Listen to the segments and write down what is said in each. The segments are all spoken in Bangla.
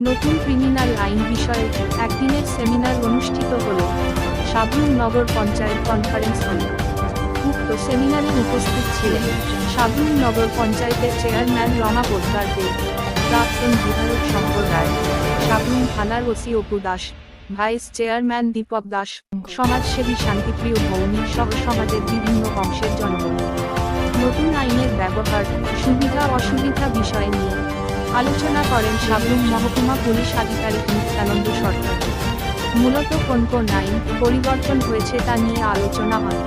নতুন ক্রিমিনাল আইন বিষয়ে একদিনের সেমিনার অনুষ্ঠিত হল সাবরুম নগর পঞ্চায়েত কনফারেন্স হল। উক্ত সেমিনারে উপস্থিত ছিলেন সাবরুম নগর পঞ্চায়েতের চেয়ারম্যান রমা পোদ্দার দে, প্রাক্তন বিধায়ক শঙ্কর রায়, সাবরুম থানার OC Apu Das, vice chairman Dipak Das, সমাজসেবী শান্তিপ্রিয় ভৌমিক সহ সমাজের বিভিন্ন অংশের জনগণ নতুন আইনের ব্যবহার, সুবিধা অসুবিধা বিষয় নিয়ে আলোচনা করেন সাবরুম মহকুমা পুলিশ আধিকারিক নিত্যানন্দ সরকার। মূলত কোন কোন আইন পরিবর্তন হয়েছে তা নিয়ে আলোচনা হয়।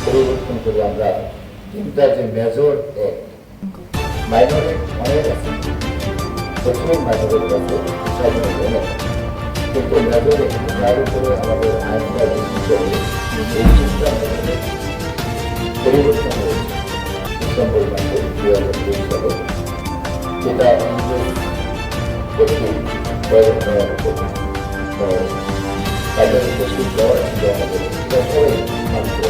পরিবর্তন করে আমরা তিনটা যে মেজর অ্যাক্ট, মাইনর অ্যাক্ট অনেক আছে, প্রথম মাইনর অ্যাক্ট আছে, কিন্তু মেজর অ্যাক্ট যার উপরে আমাদের আইনটা বেশি চলে এই চিন্তা আমাদের পরিবর্তন হয়েছে ডিসেম্বর মাসে 2023 সালে, যেটা কর্তৃক প্রয়োগ করার উপর কাজের উপস্থিত দেওয়ার আমাদের সবাই মানতে